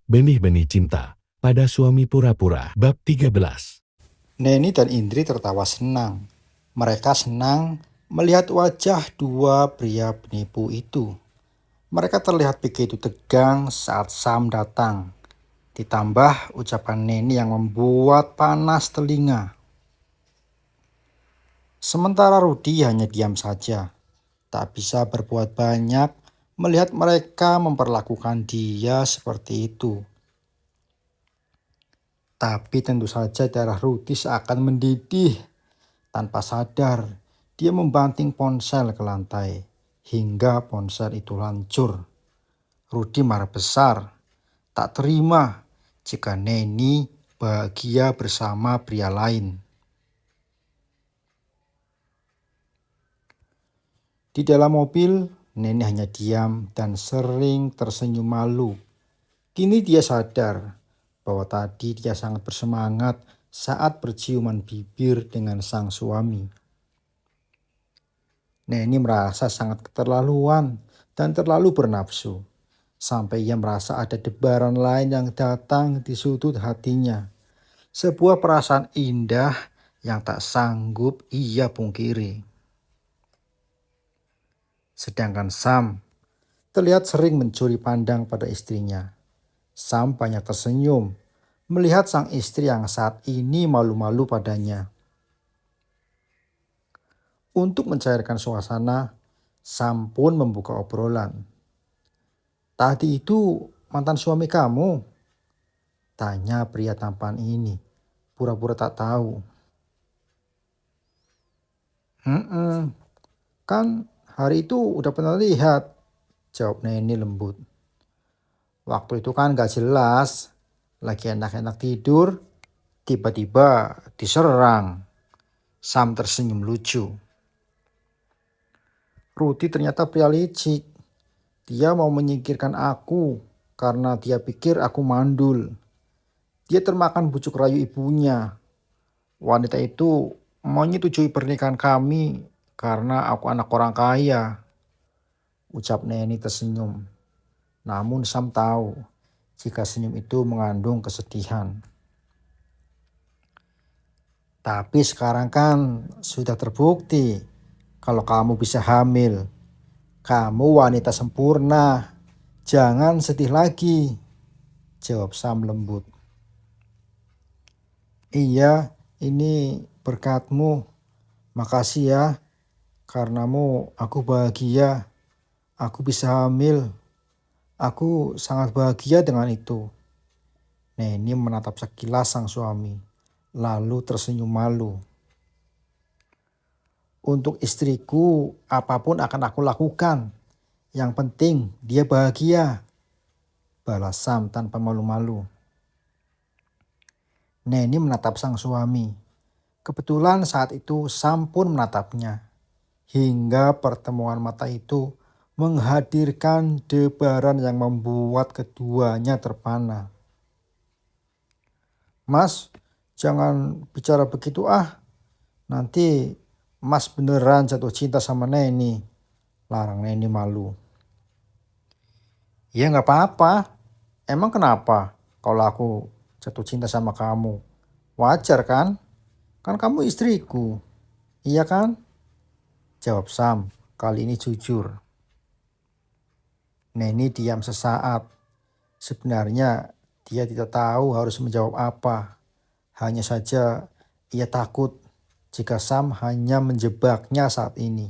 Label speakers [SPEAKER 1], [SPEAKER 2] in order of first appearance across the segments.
[SPEAKER 1] Benih-benih cinta pada suami pura-pura bab 13.
[SPEAKER 2] Neni dan Indri tertawa senang. Mereka senang melihat wajah dua pria penipu itu. Mereka terlihat begitu tegang saat Sam datang. Ditambah ucapan Neni yang membuat panas telinga. Sementara Rudi hanya diam saja. Tak bisa berbuat banyak melihat mereka memperlakukan dia seperti itu. Tapi tentu saja darah Rudi seakan mendidih. Tanpa sadar, dia membanting ponsel ke lantai hingga ponsel itu hancur. Rudi marah besar, tak terima jika Neni bahagia bersama pria lain. Di dalam mobil, Neni hanya diam dan sering tersenyum malu. Kini dia sadar bahwa tadi dia sangat bersemangat saat berciuman bibir dengan sang suami. Neni merasa sangat keterlaluan dan terlalu bernafsu. Sampai ia merasa ada debaran lain yang datang di sudut hatinya. Sebuah perasaan indah yang tak sanggup ia pungkiri. Sedangkan Sam terlihat sering mencuri pandang pada istrinya. Sam banyak tersenyum melihat sang istri yang saat ini malu-malu padanya. Untuk mencairkan suasana, Sam pun membuka obrolan. "Tadi itu mantan suami kamu?" tanya pria tampan ini, pura-pura tak tahu. "Hmm, kan hari itu udah pernah lihat," jawab Neni lembut. "Waktu itu kan gak jelas, lagi enak-enak tidur, tiba-tiba diserang." Sam tersenyum lucu. "Rudi ternyata pria licik. Dia mau menyingkirkan aku karena dia pikir aku mandul. Dia termakan bujuk rayu ibunya. Wanita itu menyetujui pernikahan kami karena aku anak orang kaya," ucap Neni tersenyum. Namun Sam tahu jika senyum itu mengandung kesedihan. "Tapi sekarang kan sudah terbukti kalau kamu bisa hamil. Kamu wanita sempurna. Jangan sedih lagi," jawab Sam lembut. "Iya, ini berkatmu. Makasih ya. Karenamu aku bahagia. Aku bisa hamil. Aku sangat bahagia dengan itu." Neni menatap sekilas sang suami, lalu tersenyum malu. "Untuk istriku, apapun akan aku lakukan. Yang penting dia bahagia," balas Sam tanpa malu-malu. Neni menatap sang suami. Kebetulan saat itu Sam pun menatapnya. Hingga pertemuan mata itu menghadirkan debaran yang membuat keduanya terpana. "Mas, jangan bicara begitu ah. Nanti Mas beneran jatuh cinta sama Neni," larang Neni malu. "Ya nggak apa-apa. Emang kenapa kalau aku jatuh cinta sama kamu? Wajar kan? Kan kamu istriku. Iya kan?" jawab Sam, kali ini jujur. Neni diam sesaat. Sebenarnya dia tidak tahu harus menjawab apa. Hanya saja ia takut jika Sam hanya menjebaknya saat ini.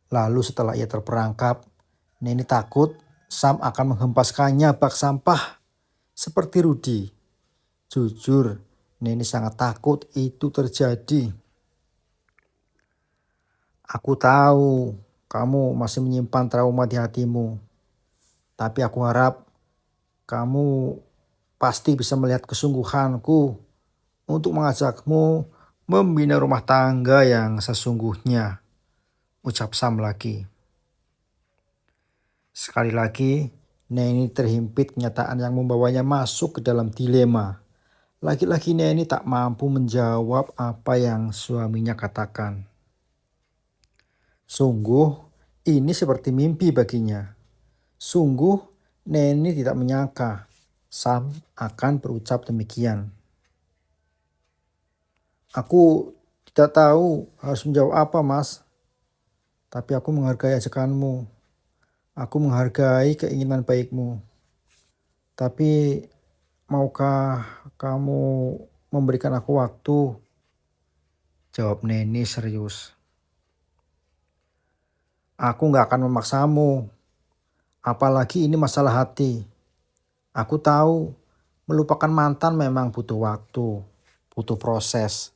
[SPEAKER 2] Lalu setelah ia terperangkap, Neni takut Sam akan menghempaskannya bak sampah seperti Rudi. Jujur, Neni sangat takut itu terjadi. "Aku tahu kamu masih menyimpan trauma di hatimu. Tapi aku harap kamu pasti bisa melihat kesungguhanku untuk mengajakmu membina rumah tangga yang sesungguhnya," ucap Sam lagi. Sekali lagi, Neni terhimpit kenyataan yang membawanya masuk ke dalam dilema. Lagi-lagi Neni tak mampu menjawab apa yang suaminya katakan. Sungguh, ini seperti mimpi baginya. Sungguh, Neni tidak menyangka Sam akan berucap demikian. Aku tidak tahu harus menjawab apa, Mas. Tapi aku menghargai ajakanmu. Aku menghargai keinginan baikmu. Tapi maukah kamu memberikan aku waktu? Jawab Neni serius. Aku gak akan memaksamu. Apalagi ini masalah hati. Aku tahu melupakan mantan memang butuh waktu, butuh proses.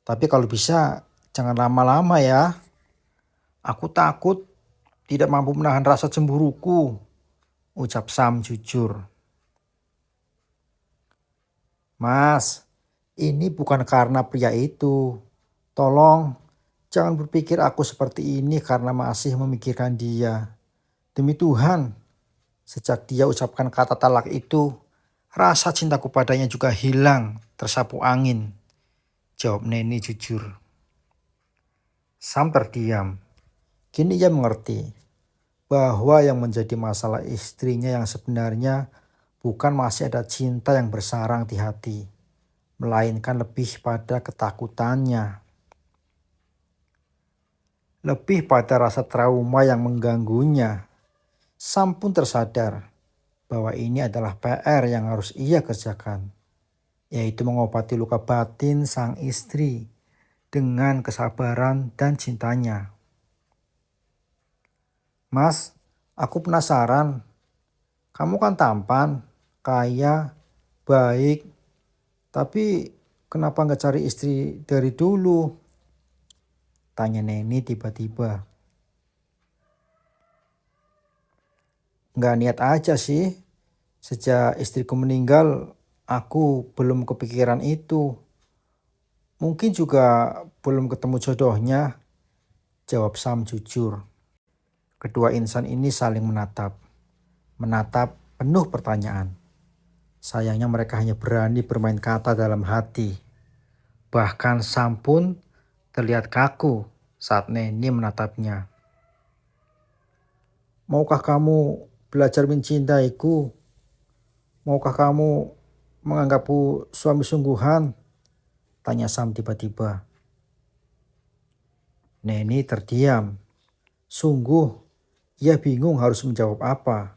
[SPEAKER 2] Tapi kalau bisa jangan lama-lama ya. Aku takut tidak mampu menahan rasa cemburuku, ucap Sam jujur. Mas, ini bukan karena pria itu. Tolong jangan berpikir aku seperti ini karena masih memikirkan dia. Demi Tuhan, sejak dia ucapkan kata talak itu, rasa cintaku padanya juga hilang, tersapu angin. Jawab Neni jujur. Sam terdiam. Kini ia mengerti bahwa yang menjadi masalah istrinya yang sebenarnya bukan masih ada cinta yang bersarang di hati, melainkan lebih pada ketakutannya. Lebih pada rasa trauma yang mengganggunya. Sam pun tersadar bahwa ini adalah PR yang harus ia kerjakan, yaitu mengobati luka batin sang istri dengan kesabaran dan cintanya. Mas, aku penasaran. Kamu kan tampan, kaya, baik, tapi kenapa nggak cari istri dari dulu? Tanya Neni tiba-tiba. Nggak niat aja sih. Sejak istriku meninggal, aku belum kepikiran itu. Mungkin juga belum ketemu jodohnya, jawab Sam jujur. Kedua insan ini saling menatap. Menatap penuh pertanyaan. Sayangnya mereka hanya berani bermain kata dalam hati. Bahkan Sam pun terlihat kaku saat Neni menatapnya. Maukah kamu belajar mencintaiku? Maukah kamu menganggapku suami sungguhan? Tanya Sam tiba-tiba. Neni terdiam. Sungguh, ia bingung harus menjawab apa.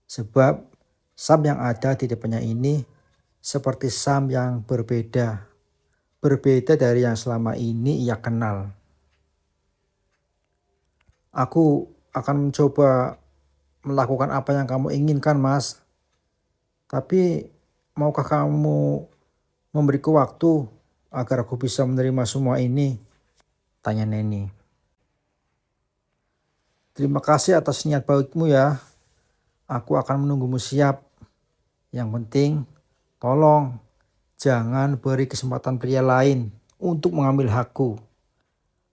[SPEAKER 2] Sebab Sam yang ada di depannya ini seperti Sam yang berbeda. Berbeda dari yang selama ini ia kenal. Aku akan mencoba melakukan apa yang kamu inginkan, Mas. Tapi maukah kamu memberiku waktu agar aku bisa menerima semua ini? Tanya Neni. Terima kasih atas niat baikmu ya. Aku akan menunggumu siap. Yang penting, tolong jangan beri kesempatan pria lain untuk mengambil hakku.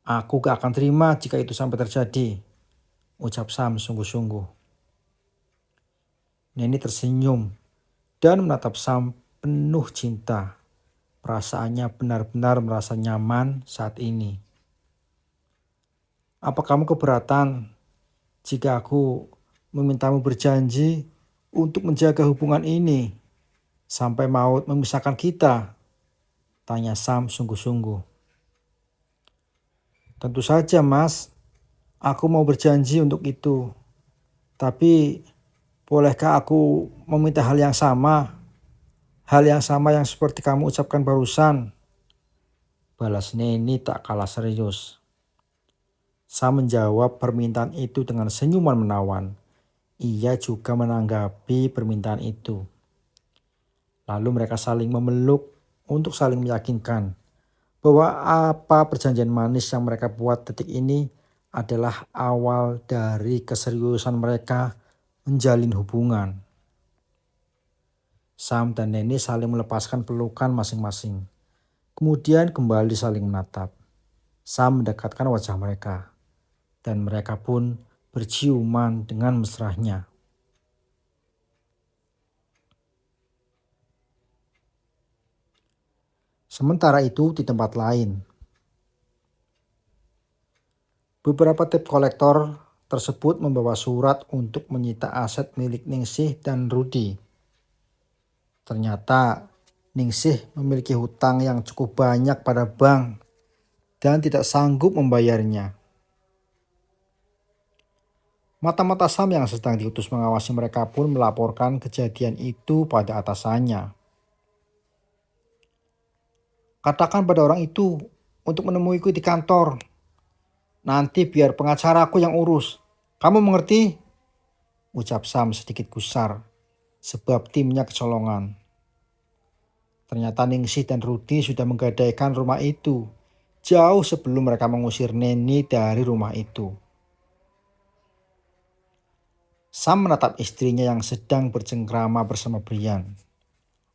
[SPEAKER 2] Aku gak akan terima jika itu sampai terjadi, ucap Sam sungguh-sungguh. Neni tersenyum dan menatap Sam penuh cinta. Perasaannya benar-benar merasa nyaman saat ini. Apa kamu keberatan jika aku memintamu berjanji untuk menjaga hubungan ini sampai maut memisahkan kita? Tanya Sam sungguh-sungguh. Tentu saja, Mas. Aku mau berjanji untuk itu. Tapi bolehkah aku meminta hal yang sama? Hal yang sama yang seperti kamu ucapkan barusan. Balas Neni tak kalah serius. Sam menjawab permintaan itu dengan senyuman menawan. Ia juga menanggapi permintaan itu. Lalu mereka saling memeluk untuk saling meyakinkan bahwa apa perjanjian manis yang mereka buat detik ini adalah awal dari keseriusan mereka menjalin hubungan. Sam dan Neni saling melepaskan pelukan masing-masing. Kemudian kembali saling menatap. Sam mendekatkan wajah mereka. Dan mereka pun berciuman dengan mesranya. Sementara itu di tempat lain, beberapa debt collector tersebut membawa surat untuk menyita aset milik Ningsih dan Rudi. Ternyata Ningsih memiliki hutang yang cukup banyak pada bank dan tidak sanggup membayarnya. Mata-mata Sam yang sedang diutus mengawasi mereka pun melaporkan kejadian itu pada atasannya. Katakan pada orang itu untuk menemuiku di kantor. Nanti biar pengacaraku yang urus. Kamu mengerti? Ucap Sam sedikit gusar sebab timnya kecolongan. Ternyata Ningsih dan Rudi sudah menggadaikan rumah itu jauh sebelum mereka mengusir Neni dari rumah itu. Sam menatap istrinya yang sedang bercengkrama bersama Brian.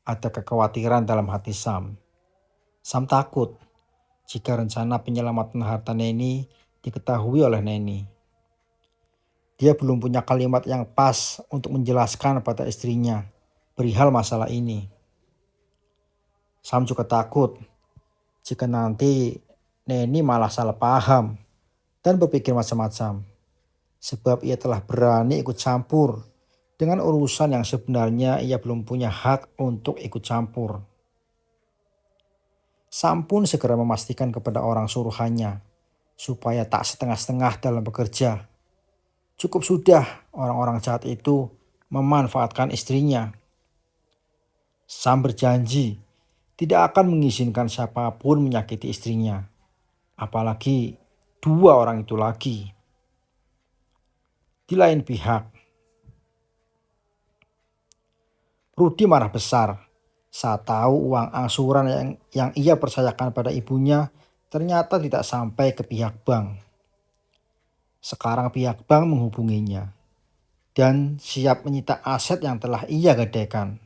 [SPEAKER 2] Ada kekhawatiran dalam hati Sam. Sam takut jika rencana penyelamatan harta Neni diketahui oleh Neni. Dia belum punya kalimat yang pas untuk menjelaskan pada istrinya perihal masalah ini. Sam juga takut jika nanti Neni malah salah paham dan berpikir macam-macam. Sebab ia telah berani ikut campur dengan urusan yang sebenarnya ia belum punya hak untuk ikut campur. Sam pun segera memastikan kepada orang suruhannya supaya tak setengah-setengah dalam bekerja. Cukup sudah orang-orang jahat itu memanfaatkan istrinya. Sam berjanji tidak akan mengizinkan siapapun menyakiti istrinya. Apalagi dua orang itu lagi. Di lain pihak, Rudi marah besar saat tahu uang angsuran yang ia percayakan pada ibunya ternyata tidak sampai ke pihak bank. Sekarang pihak bank menghubunginya dan siap menyita aset yang telah ia gadaikan.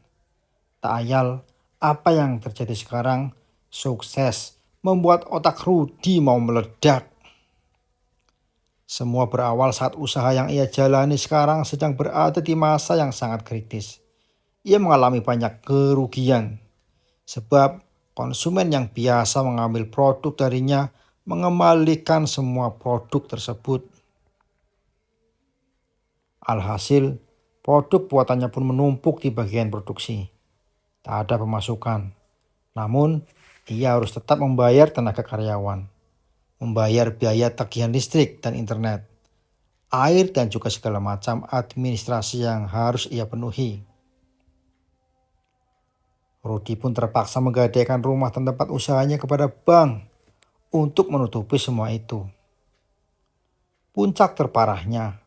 [SPEAKER 2] Tak ayal apa yang terjadi sekarang sukses membuat otak Rudi mau meledak. Semua berawal saat usaha yang ia jalani sekarang sedang berada di masa yang sangat kritis. Ia mengalami banyak kerugian sebab konsumen yang biasa mengambil produk darinya mengembalikan semua produk tersebut. Alhasil, produk buatannya pun menumpuk di bagian produksi. Tak ada pemasukan. Namun, ia harus tetap membayar tenaga karyawan, membayar biaya tagihan listrik dan internet, air dan juga segala macam administrasi yang harus ia penuhi. Rudi pun terpaksa menggadaikan rumah dan tempat usahanya kepada bank untuk menutupi semua itu. Puncak terparahnya,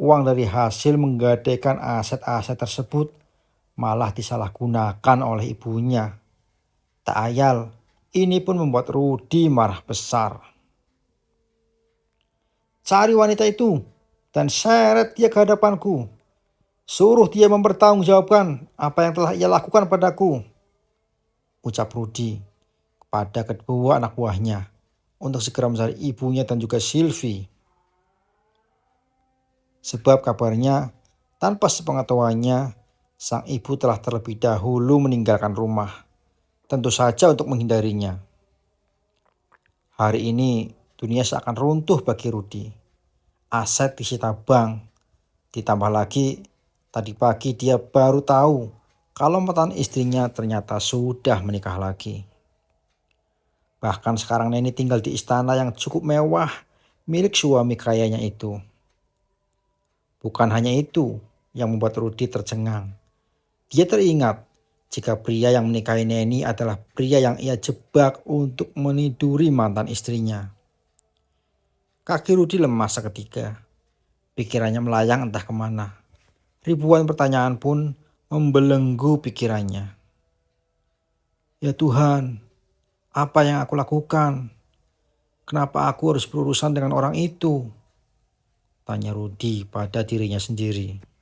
[SPEAKER 2] uang dari hasil menggadaikan aset-aset tersebut malah disalahgunakan oleh ibunya. Tak ayal, ini pun membuat Rudi marah besar. Cari wanita itu dan seret dia ke hadapanku. Suruh dia mempertanggungjawabkan apa yang telah ia lakukan padaku, ucap Rudi kepada kedua anak buahnya untuk segera mencari ibunya dan juga Sylvie. Sebab kabarnya tanpa sepengetahuannya sang ibu telah terlebih dahulu meninggalkan rumah, tentu saja untuk menghindarinya. Hari ini dunia seakan runtuh bagi Rudi. Aset disita bank. Ditambah lagi tadi pagi dia baru tahu kalau mantan istrinya ternyata sudah menikah lagi. Bahkan sekarang Neni tinggal di istana yang cukup mewah milik suami kayanya itu. Bukan hanya itu yang membuat Rudi tercengang. Dia teringat jika pria yang menikahi Neni adalah pria yang ia jebak untuk meniduri mantan istrinya. Kaki Rudi lemas seketika. Pikirannya melayang entah kemana. Ribuan pertanyaan pun membelenggu pikirannya. Ya Tuhan, apa yang aku lakukan? Kenapa aku harus berurusan dengan orang itu? Tanya Rudi pada dirinya sendiri.